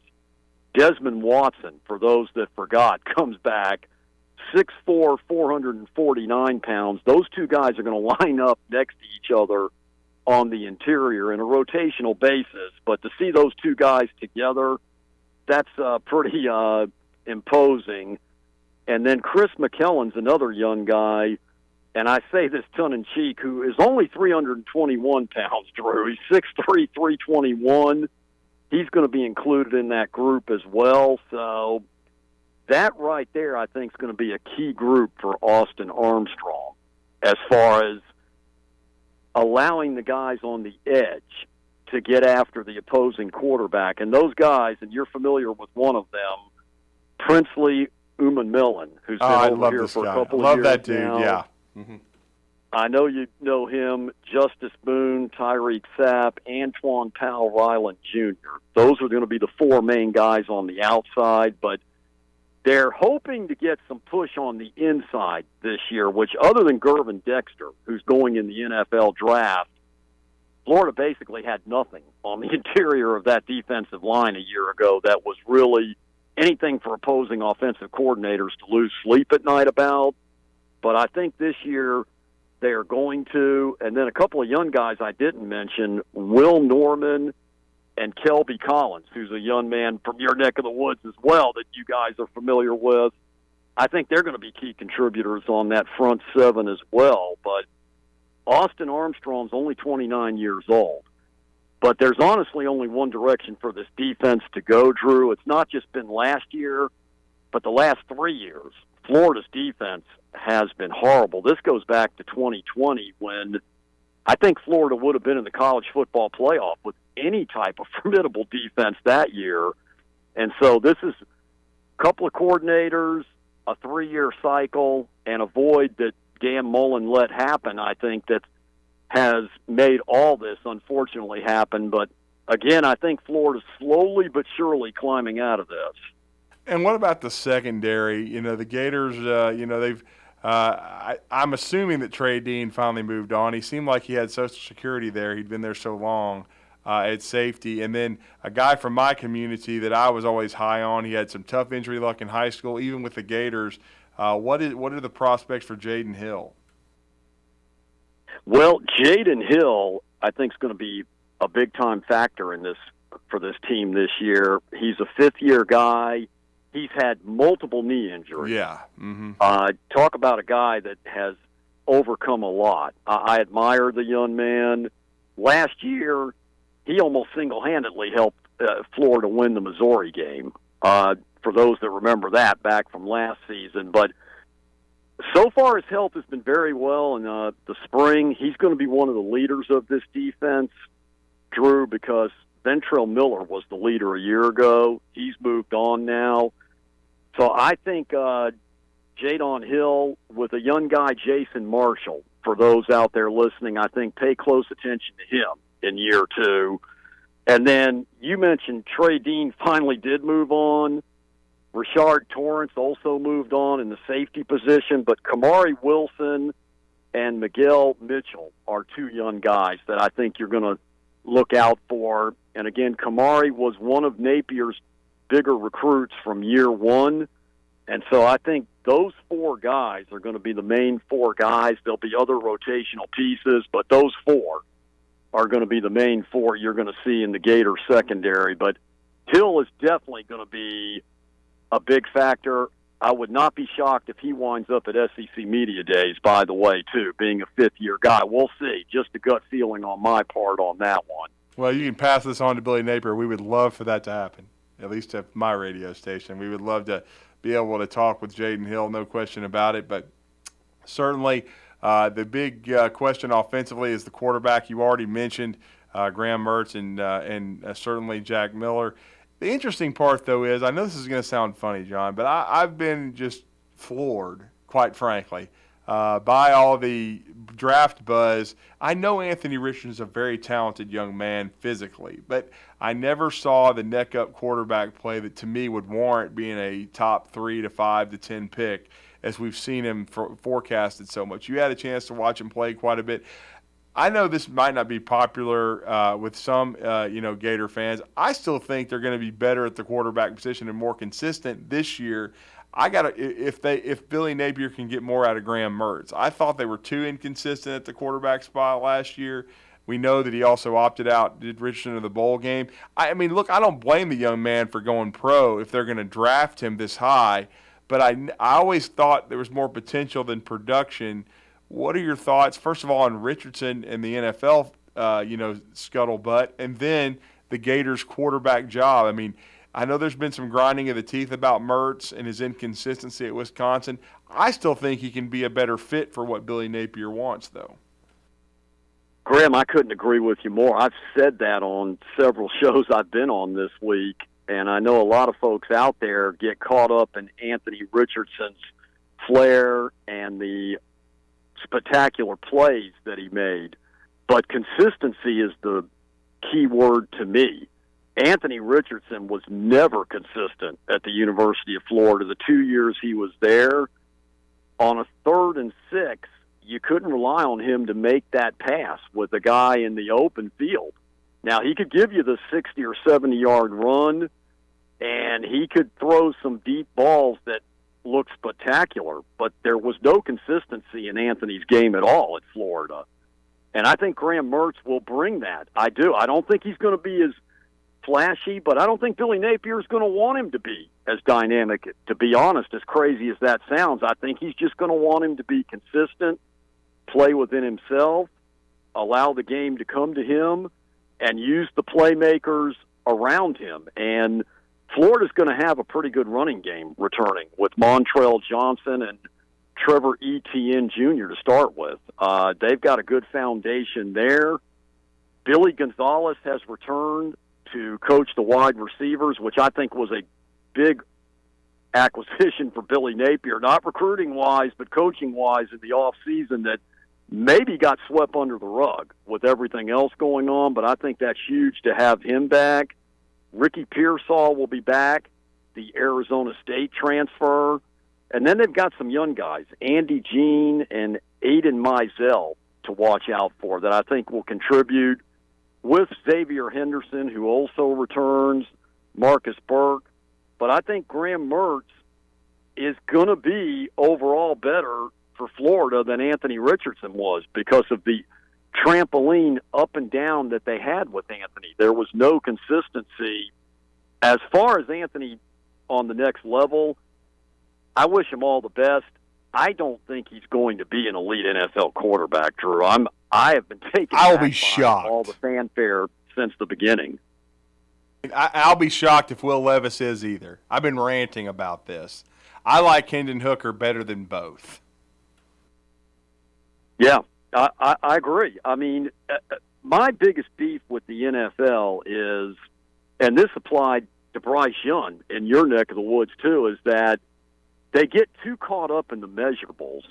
Desmond Watson, for those that forgot, comes back 6'4", 449 pounds. Those 2 guys are going to line up next to each other on the interior in a rotational basis. But to see those 2 guys together, that's pretty imposing. And then Chris McKellen's another young guy, and I say this tongue-in-cheek, who is only 321 pounds, Drew. He's 6'3", 321. He's going to be included in that group as well. So that right there, I think, is going to be a key group for Austin Armstrong as far as allowing the guys on the edge to get after the opposing quarterback. And those guys, and you're familiar with one of them, Princely Umanmillan, who's been over here for a couple of years now. I love that dude, yeah. Mm-hmm. I know you know him, Justice Boone, Tyreek Sapp, Antoine Powell-Ryland Jr. Those are going to be the 4 main guys on the outside, but they're hoping to get some push on the inside this year, which other than Gervin Dexter, who's going in the NFL draft, Florida basically had nothing on the interior of that defensive line a year ago that was really anything for opposing offensive coordinators to lose sleep at night about. But I think this year they are going to. And then a couple of young guys I didn't mention, Will Norman and Kelby Collins, who's a young man from your neck of the woods as well that you guys are familiar with. I think they're going to be key contributors on that front seven as well. But Austin Armstrong's only 29 years old. But there's honestly only one direction for this defense to go, Drew. It's not just been last year, but the last 3 years. Florida's defense has been horrible. This goes back to 2020 when I think Florida would have been in the college football playoff with any type of formidable defense that year. And so this is a couple of coordinators, a 3-year cycle, and a void that Dan Mullen let happen, I think, that has made all this unfortunately happen. But again, I think Florida's slowly but surely climbing out of this. And what about the secondary? You know, the Gators, they've I'm assuming that Trey Dean finally moved on. He seemed like he had Social Security there. He'd been there so long at safety. And then a guy from my community that I was always high on, he had some tough injury luck in high school, even with the Gators. What are the prospects for Jaden Hill? Well, Jaden Hill, I think, is going to be a big-time factor in this for this team this year. He's a fifth-year guy. He's had multiple knee injuries. Yeah. Mm-hmm. Talk about a guy that has overcome a lot. I admire the young man. Last year, he almost single-handedly helped Florida win the Missouri game, for those that remember that back from last season. But so far, his health has been very well in the spring. He's going to be one of the leaders of this defense, Drew, because Ventrell Miller was the leader a year ago. He's moved on now. So I think Jadon Hill with a young guy, Jason Marshall, for those out there listening, I think pay close attention to him in year 2. And then you mentioned Trey Dean finally did move on. Rashard Torrance also moved on in the safety position, but Kamari Wilson and Miguel Mitchell are 2 young guys that I think you're going to look out for. And again, Kamari was one of Napier's bigger recruits from year 1. And so I think those 4 guys are going to be the main 4 guys. There'll be other rotational pieces, but those 4 are going to be the main 4 you're going to see in the Gator secondary. But Hill is definitely going to be a big factor. I would not be shocked if he winds up at SEC Media Days, by the way, too, being a fifth-year guy. We'll see. Just a gut feeling on my part on that one. Well, you can pass this on to Billy Napier. We would love for that to happen, at least at my radio station. We would love to be able to talk with Jaden Hill, no question about it. But certainly the big question offensively is the quarterback. You already mentioned Graham Mertz and certainly Jack Miller. The interesting part, though, is I know this is going to sound funny, John, but I've been just floored, quite frankly, by all the draft buzz. I know Anthony Richardson is a very talented young man physically, but I never saw the neck-up quarterback play that to me would warrant being a top 3 to 5 to 10 pick as we've seen him forecasted so much. You had a chance to watch him play quite a bit. I know this might not be popular with some, Gator fans. I still think they're going to be better at the quarterback position and more consistent this year. If Billy Napier can get more out of Graham Mertz. I thought they were too inconsistent at the quarterback spot last year. We know that he also opted out, did Richardson in the bowl game. I mean, look, I don't blame the young man for going pro if they're going to draft him this high, but I always thought there was more potential than production. What are your thoughts, first of all, on Richardson and the NFL, scuttlebutt, and then the Gators' quarterback job? I mean, I know there's been some grinding of the teeth about Mertz and his inconsistency at Wisconsin. I still think he can be a better fit for what Billy Napier wants, though. Graham, I couldn't agree with you more. I've said that on several shows I've been on this week, and I know a lot of folks out there get caught up in Anthony Richardson's flair and the spectacular plays that he made, but consistency is the key word to me. Anthony Richardson was never consistent at the University of Florida. The 2 years he was there, on a 3rd and 6, you couldn't rely on him to make that pass with a guy in the open field. Now, he could give you the 60 or 70-yard run, and he could throw some deep balls that look spectacular, but there was no consistency in Anthony's game at all at Florida. And I think Graham Mertz will bring that. I do. I don't think he's going to be as flashy, but I don't think Billy Napier is going to want him to be as dynamic, to be honest, as crazy as that sounds. I think he's just going to want him to be consistent, play within himself, allow the game to come to him, and use the playmakers around him. And Florida's going to have a pretty good running game returning with Montrell Johnson and Trevor Etienne Jr. to start with. They've got a good foundation there. Billy Gonzalez has returned to coach the wide receivers, which I think was a big acquisition for Billy Napier, not recruiting-wise, but coaching-wise in the offseason that maybe got swept under the rug with everything else going on, but I think that's huge to have him back. Ricky Pearsall will be back, the Arizona State transfer. And then they've got some young guys, Andy Jean and Aiden Mizell, to watch out for that I think will contribute, with Xavier Henderson, who also returns, Marcus Burke. But I think Graham Mertz is going to be overall better for Florida than Anthony Richardson was because of the trampoline up and down that they had with Anthony. There was no consistency. As far as Anthony on the next level, I wish him all the best. I don't think he's going to be an elite NFL quarterback, Drew. I have been taken I'll be by shocked. all the fanfare since the beginning. I'll be shocked if Will Levis is either. I've been ranting about this. I like Hendon Hooker better than both. Yeah, I agree. I mean, my biggest beef with the NFL is, and this applied to Bryce Young in your neck of the woods too, is that they get too caught up in the measurables,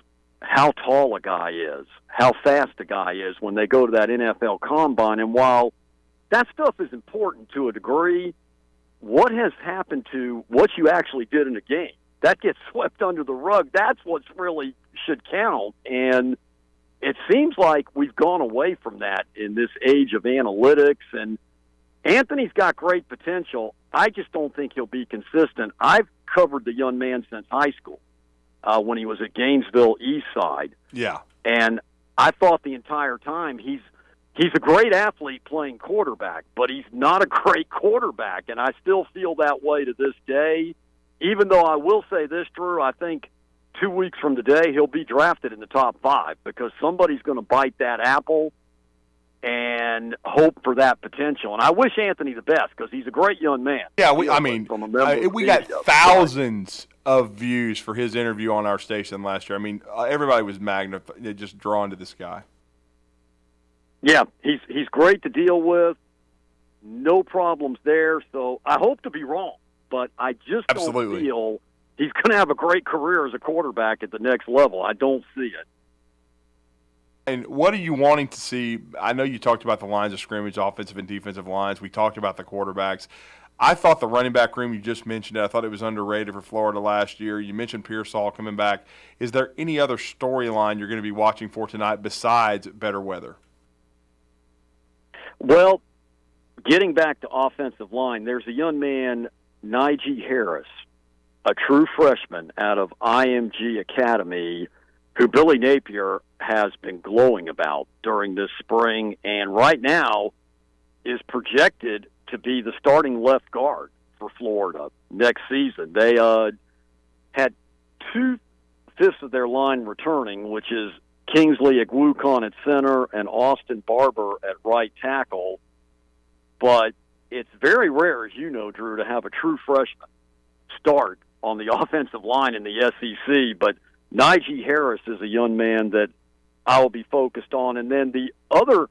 how tall a guy is, how fast a guy is when they go to that NFL combine. And while that stuff is important to a degree, what has happened to what you actually did in a game? That gets swept under the rug. That's what's really should count. And it seems like we've gone away from that in this age of analytics. And Anthony's got great potential. I just don't think he'll be consistent. I've covered the young man since high school when he was at Gainesville East Side. Yeah. And I thought the entire time he's a great athlete playing quarterback, but he's not a great quarterback. And I still feel that way to this day, even though I will say this, Drew, I think 2 weeks from today he'll be drafted in the top 5 because somebody's going to bite that apple and hope for that potential. And I wish Anthony the best because he's a great young man. Yeah, we got thousands of views for his interview on our station last year. I mean, everybody was just drawn to this guy. Yeah, he's great to deal with. No problems there. So I hope to be wrong, but I just don't feel he's going to have a great career as a quarterback at the next level. I don't see it. And what are you wanting to see? I know you talked about the lines of scrimmage, offensive and defensive lines. We talked about the quarterbacks. I thought the running back room, you just mentioned it, I thought it was underrated for Florida last year. You mentioned Pearsall coming back. Is there any other storyline you're going to be watching for tonight besides better weather? Well, getting back to offensive line, there's a young man, Najee Harris, a true freshman out of IMG Academy, who Billy Napier has been glowing about during this spring, and right now is projected to be the starting left guard for Florida next season. They had 2/5 of their line returning, which is Kingsley Agwukon at center and Austin Barber at right tackle. But it's very rare, as you know, Drew, to have a true freshman start on the offensive line in the SEC. But Najee Harris is a young man that I will be focused on. And then the other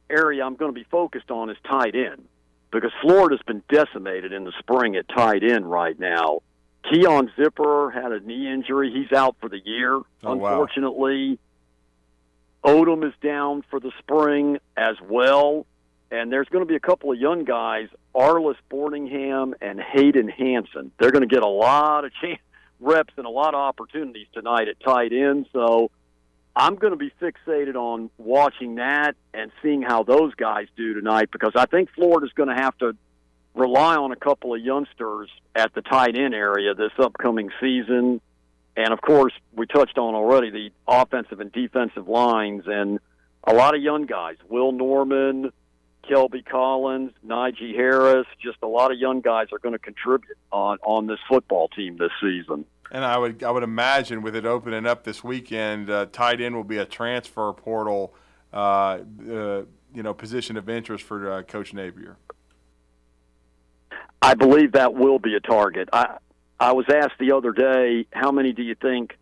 area I'm going to be focused on is tight end, because Florida's been decimated in the spring at tight end right now. Keon Zipper had a knee injury. He's out for the year, unfortunately. Wow. Odom is down for the spring as well. And there's going to be a couple of young guys, Arliss Boardingham and Hayden Hansen. They're going to get a lot of reps and a lot of opportunities tonight at tight end. So I'm going to be fixated on watching that and seeing how those guys do tonight, because I think Florida's going to have to rely on a couple of youngsters at the tight end area this upcoming season. And, of course, we touched on already the offensive and defensive lines, and a lot of young guys, Will Norman, Kelby Collins, Najee Harris, just a lot of young guys are going to contribute on this football team this season. And I would imagine with it opening up this weekend, tight end will be a transfer portal, position of interest for Coach Napier. I believe that will be a target. I was asked the other day, how many do you think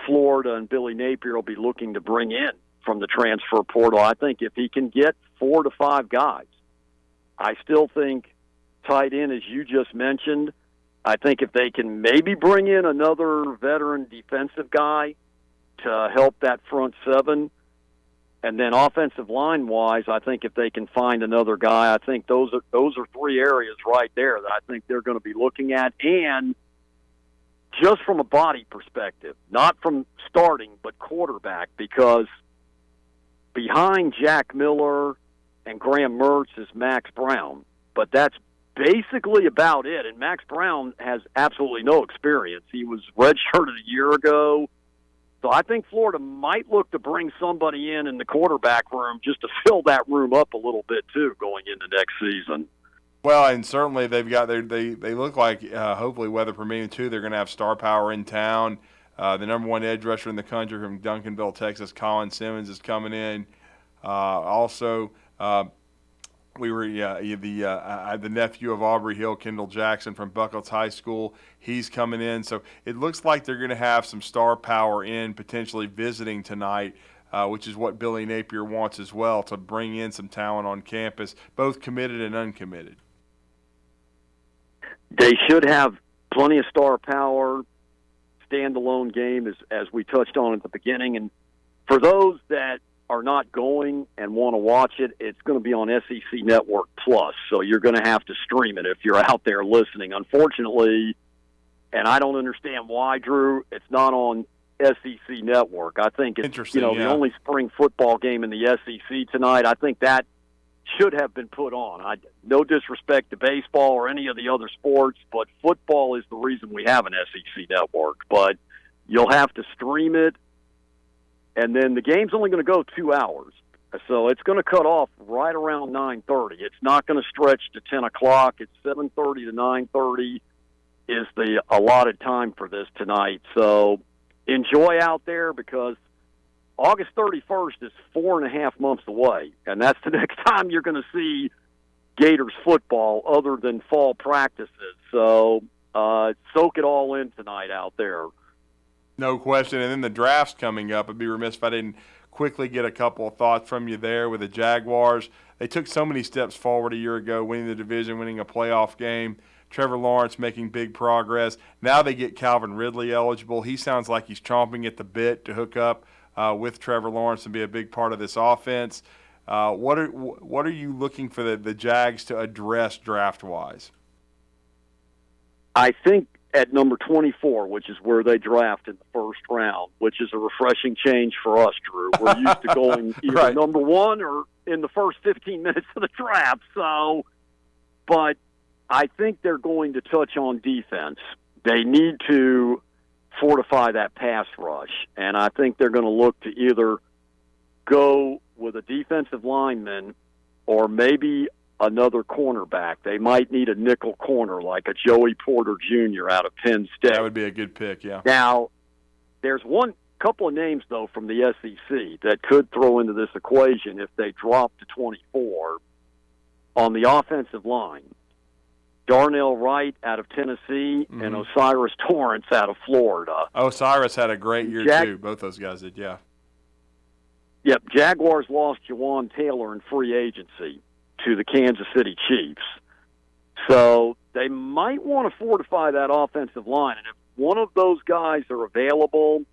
Florida and Billy Napier will be looking to bring in from the transfer portal? I think if he can get 4 to 5 guys, I still think tight end, as you just mentioned, I think if they can maybe bring in another veteran defensive guy to help that front seven, and then offensive line-wise, I think if they can find another guy, I think those are 3 areas right there that I think they're going to be looking at. And just from a body perspective, not from starting, but quarterback, because behind Jack Miller and Graham Mertz is Max Brown, but that's basically about it. And Max Brown has absolutely no experience. He was redshirted a year ago. So I think Florida might look to bring somebody in the quarterback room just to fill that room up a little bit too going into next season. Well, and certainly they've got they look like hopefully weather permitting too. They're going to have star power in town. The number 1 edge rusher in the country from Duncanville, Texas, Colin Simmons, is coming in. We were the nephew of Aubrey Hill, Kendall Jackson from Buckles High School. He's coming in, so it looks like they're going to have some star power in potentially visiting tonight, which is what Billy Napier wants as well, to bring in some talent on campus, both committed and uncommitted. They should have plenty of star power, standalone game as we touched on at the beginning, and for those that are not going and want to watch it, it's going to be on SEC Network Plus, so you're going to have to stream it if you're out there listening. Unfortunately, and I don't understand why, Drew, it's not on SEC Network. I think it's the only spring football game in the SEC tonight. I think that should have been put on. No disrespect to baseball or any of the other sports, but football is the reason we have an SEC Network. But you'll have to stream it. And then the game's only going to go 2 hours. So it's going to cut off right around 9:30. It's not going to stretch to 10 o'clock. It's 7:30 to 9:30 is the allotted time for this tonight. So enjoy out there, because August 31st is 4.5 months away. And that's the next time you're going to see Gators football other than fall practices. So soak it all in tonight out there. No question. And then the draft's coming up. I'd be remiss if I didn't quickly get a couple of thoughts from you there with the Jaguars. They took so many steps forward a year ago, winning the division, winning a playoff game. Trevor Lawrence making big progress. Now they get Calvin Ridley eligible. He sounds like he's chomping at the bit to hook up with Trevor Lawrence and be a big part of this offense. What are you looking for the Jags to address draft-wise? I think at number 24, which is where they draft in the first round, which is a refreshing change for us, Drew. We're used to going either right. number 1 or in the first 15 minutes of the draft. So, but I think they're going to touch on defense. They need to fortify that pass rush, and I think they're going to look to either go with a defensive lineman or maybe another cornerback. They might need a nickel corner like a Joey Porter Jr. out of Penn State. That would be a good pick, yeah. Now, there's couple of names, though, from the SEC that could throw into this equation if they drop to 24 on the offensive line. Darnell Wright out of Tennessee and Osiris Torrance out of Florida. Osiris had a great year, too. Both those guys did, yeah. Yep, Jaguars lost Jawan Taylor in free agency to the Kansas City Chiefs. So they might want to fortify that offensive line. And if one of those guys are available,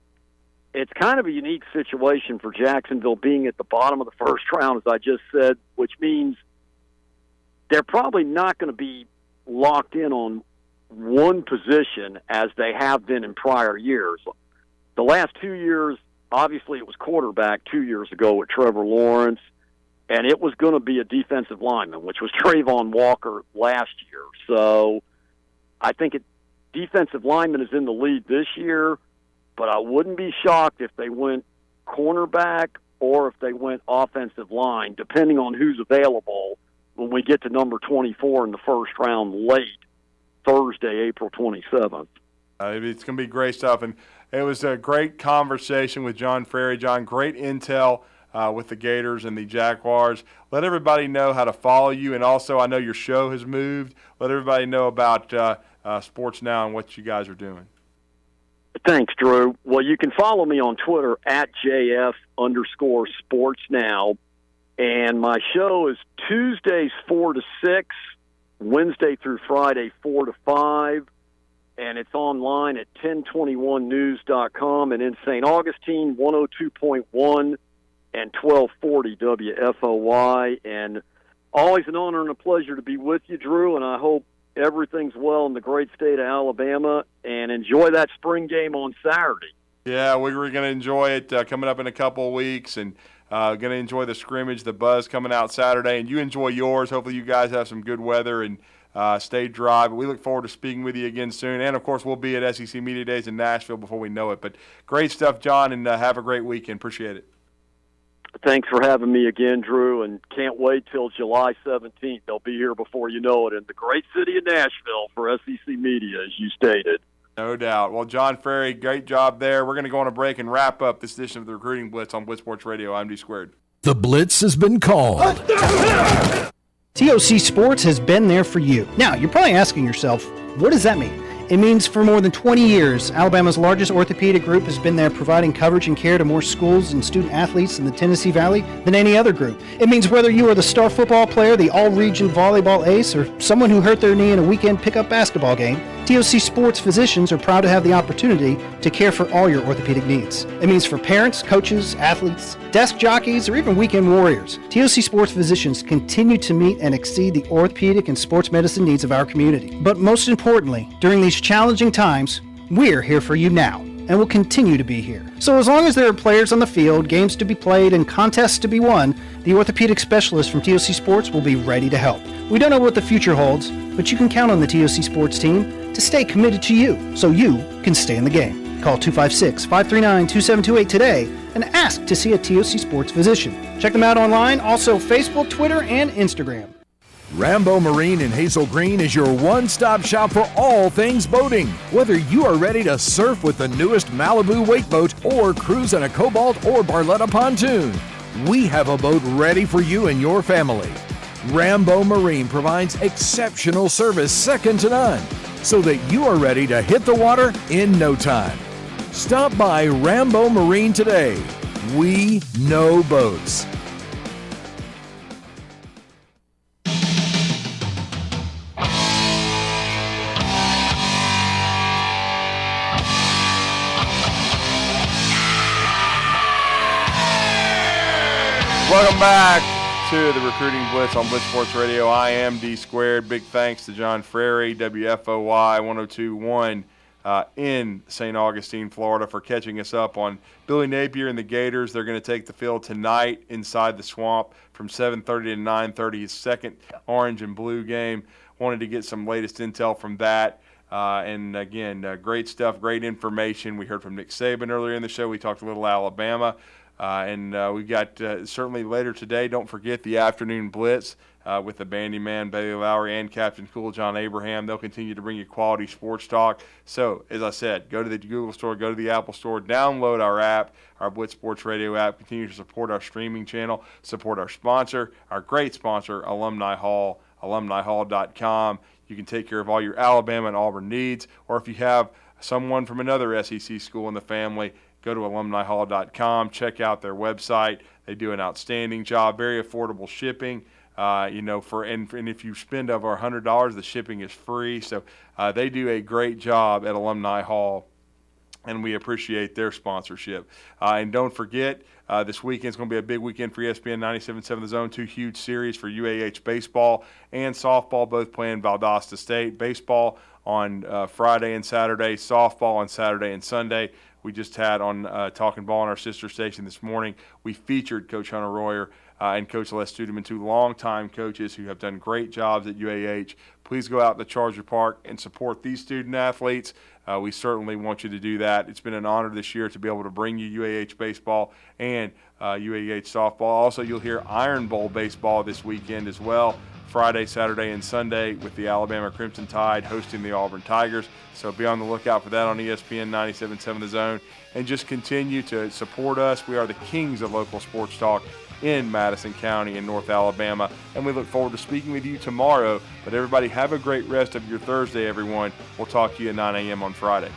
it's kind of a unique situation for Jacksonville being at the bottom of the first round, as I just said, which means they're probably not going to be locked in on one position as they have been in prior years. The last 2 years, obviously it was quarterback 2 years ago with Trevor Lawrence, and it was going to be a defensive lineman, which was Trayvon Walker last year. So I think defensive lineman is in the lead this year, but I wouldn't be shocked if they went cornerback or if they went offensive line, depending on who's available when we get to number 24 in the first round late Thursday, April 27th. It's going to be great stuff. And it was a great conversation with John Frary. John, great intel with the Gators and the Jaguars. Let everybody know how to follow you. And also, I know your show has moved. Let everybody know about Sports Now and what you guys are doing. Thanks, Drew. Well, you can follow me on Twitter at JF_SportsNow. And my show is Tuesdays 4 to 6, Wednesday through Friday 4 to 5. And it's online at 1021news.com and in St. Augustine, 102.1 and 1240 WFOY. And always an honor and a pleasure to be with you, Drew, and I hope everything's well in the great state of Alabama, and enjoy that spring game on Saturday. Yeah, we're going to enjoy it coming up in a couple of weeks, and going to enjoy the scrimmage, the buzz coming out Saturday, and you enjoy yours. Hopefully you guys have some good weather and stay dry. But we look forward to speaking with you again soon, and, of course, we'll be at SEC Media Days in Nashville before we know it. But great stuff, John, and have a great weekend. Appreciate it. Thanks for having me again, Drew, and can't wait till July 17th. They'll be here before you know it in the great city of Nashville for SEC Media, as you stated. No doubt. Well, John Frary, great job there. We're going to go on a break and wrap up this edition of the Recruiting Blitz on Blitz Sports Radio. I'm D-Squared. The Blitz has been called. TOC Sports has been there for you. Now, you're probably asking yourself, what does that mean? It means for more than 20 years, Alabama's largest orthopedic group has been there providing coverage and care to more schools and student athletes in the Tennessee Valley than any other group. It means whether you are the star football player, the all-region volleyball ace, or someone who hurt their knee in a weekend pickup basketball game, TOC Sports physicians are proud to have the opportunity to care for all your orthopedic needs. It means for parents, coaches, athletes, desk jockeys, or even weekend warriors, TOC Sports physicians continue to meet and exceed the orthopedic and sports medicine needs of our community. But most importantly, during these challenging times, we're here for you now and will continue to be here. So as long as there are players on the field, games to be played, and contests to be won, the orthopedic specialists from TOC Sports will be ready to help. We don't know what the future holds, but you can count on the TOC Sports team to stay committed to you so you can stay in the game. Call 256-539-2728 today and ask to see a TOC Sports physician. Check them out online, also Facebook, Twitter, and Instagram. Rambo Marine in Hazel Green is your one-stop shop for all things boating. Whether you are ready to surf with the newest Malibu wake boat or cruise in a Cobalt or Barletta pontoon, we have a boat ready for you and your family. Rambo Marine provides exceptional service second to none, so that you are ready to hit the water in no time. Stop by Rambo Marine today. We know boats. Welcome back to the Recruiting Blitz on Blitz Sports Radio. I am D-Squared. Big thanks to John Frary, WFOY 102.1 in St. Augustine, Florida, for catching us up on Billy Napier and the Gators. They're going to take the field tonight inside the Swamp from 7:30 to 9:30. His second orange and blue game. Wanted to get some latest intel from that. And again, great stuff, great information. We heard from Nick Saban earlier in the show. We talked a little Alabama. And we got certainly later today, don't forget the afternoon blitz with the Bandy Man, Bailey Lowry, and Captain Cool John Abraham. They'll continue to bring you quality sports talk. So, as I said, go to the Google Store, go to the Apple Store, download our app, our Blitz Sports Radio app. Continue to support our streaming channel, support our sponsor, our great sponsor, Alumni Hall, alumnihall.com. You can take care of all your Alabama and Auburn needs, or if you have someone from another SEC school in the family, go to alumnihall.com, check out their website. They do an outstanding job, very affordable shipping. And if you spend over $100, the shipping is free. So they do a great job at Alumni Hall, and we appreciate their sponsorship. And don't forget, this weekend is going to be a big weekend for ESPN 97.7 The Zone. Two huge series for UAH baseball and softball, both playing Valdosta State. Baseball on Friday and Saturday, softball on Saturday and Sunday. we just had on Talking Ball on our sister station this morning. We featured Coach Hunter Royer and Coach Les Studeman, two longtime coaches who have done great jobs at UAH. Please go out to Charger Park and support these student athletes. We certainly want you to do that. It's been an honor this year to be able to bring you UAH baseball and UAH softball. Also, you'll hear Iron Bowl baseball this weekend as well, Friday, Saturday, and Sunday, with the Alabama Crimson Tide hosting the Auburn Tigers. So be on the lookout for that on ESPN 97.7 The Zone. And just continue to support us. We are the kings of local sports talk in Madison County in North Alabama. And we look forward to speaking with you tomorrow. But everybody, have a great rest of your Thursday, everyone. We'll talk to you at 9 a.m. on Friday.